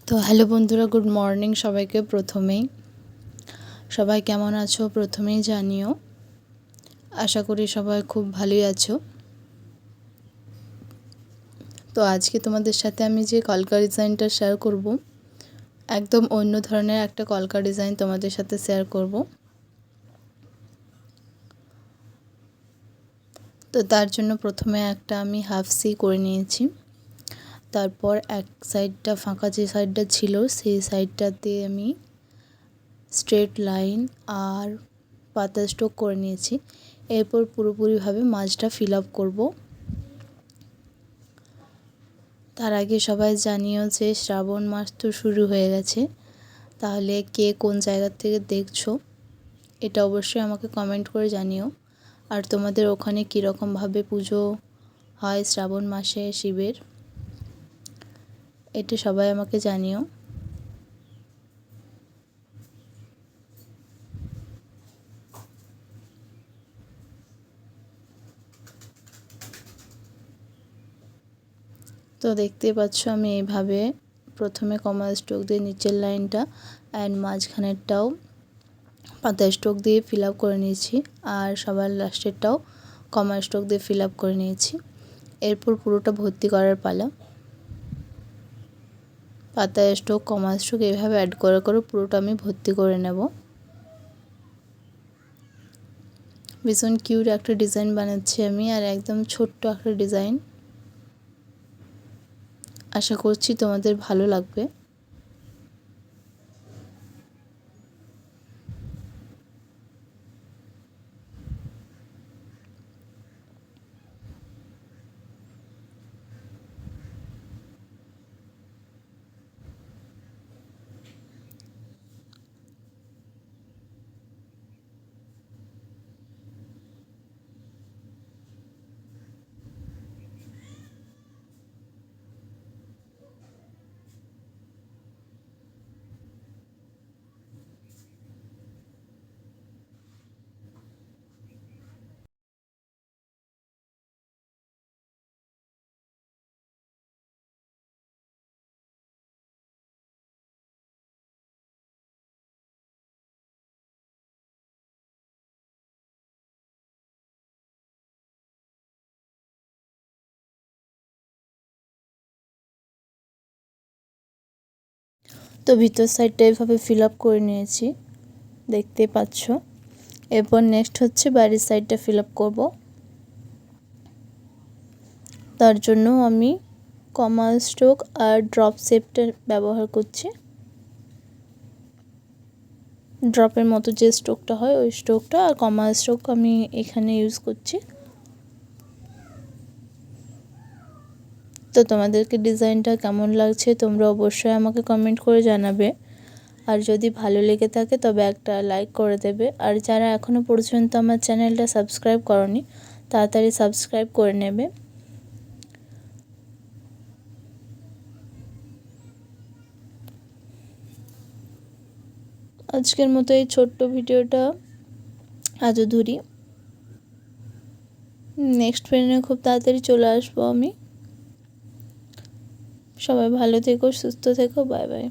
তো হ্যালো বন্ধুরা, good morning সবাইকে। প্রথমেই সবাই কেমন আছো প্রথমেই জানিও। আশা করি সবাই খুব ভালোই আছো। তো আজকে তোমাদের সাথে আমি যে কলকা ডিজাইনটা শেয়ার করব, একদম অন্য ধরনের একটা কলকা ডিজাইন তোমাদের সাথে শেয়ার করব। তো তার জন্য প্রথমে একটা আমি হাফ সি করে নিয়েছি। তারপর এক সাইডটা ফাঁকা, যে সাইডটা ছিল সেই সাইডটাতে আমি স্ট্রেট লাইন আর পাতা স্ট্রোক করে নিয়েছি। এরপর পুরোপুরিভাবে মাঝটা ফিল আপ করব। তার আগে সবাই জানিও যে শ্রাবণ মাস তো শুরু হয়ে গেছে। তাহলে কে কোন জায়গা থেকে দেখছো এটা অবশ্যই আমাকে কমেন্ট করে জানিও। আর তোমাদের ওখানে কীরকমভাবে পুজো হয় শ্রাবণ মাসে শিবের, এটা সবাই আমাকে জানিও। তো দেখতেই পাচ্ছ আমি এইভাবে প্রথমে কমা স্ট্রোক দিয়ে নিচের লাইনটা অ্যান্ড মাঝখানেরটাও পাতা স্ট্রোক দিয়ে ফিল আপ করে নিয়েছি, আর সবার লাস্টেরটাও কমা স্ট্রোক দিয়ে ফিল আপ করে নিয়েছি। এরপর পুরোটা ভর্তি করার পালা। পাতা স্ট্রোক কমা স্ট্রোক এইভাবে অ্যাড করে করে পুরোটা আমি ভর্তি করে নেব। ভীষণ কিউট একটা ডিজাইন বানাচ্ছি আমি, আর একদম ছোট্ট একটা ডিজাইন। আশা করছি তোমাদের ভালো লাগবে। তো ভিতর সাইডটা এভাবে ফিল আপ করে নিয়েছি, দেখতে পাচ্ছ। এরপর নেক্সট হচ্ছে বাইরের সাইডটা ফিল আপ করবো। তার জন্য আমি কমা স্ট্রোক আর ড্রপ শেপটা ব্যবহার করছি। ড্রপের মতো যে স্ট্রোকটা হয় ওই স্ট্রোকটা, আর কমা স্ট্রোক আমি এখানে ইউজ করছি। তো তোমাদেরকে ডিজাইনটা কেমন লাগছে তোমরা অবশ্যই আমাকে কমেন্ট করে জানাবে। আর যদি ভালো লেগে থাকে তবে একটা লাইক করে দেবে। আর যারা এখনও পর্যন্ত আমার চ্যানেলটা সাবস্ক্রাইব করনি তাড়াতাড়ি সাবস্ক্রাইব করে নেবে। আজকের মতো এই ছোট্ট ভিডিওটা আজ ধরি। নেক্সট ভিডিও খুব তাড়াতাড়ি চলে আসবো আমি। সবাই ভালো থেকো, সুস্থ থেকো, বাই বাই।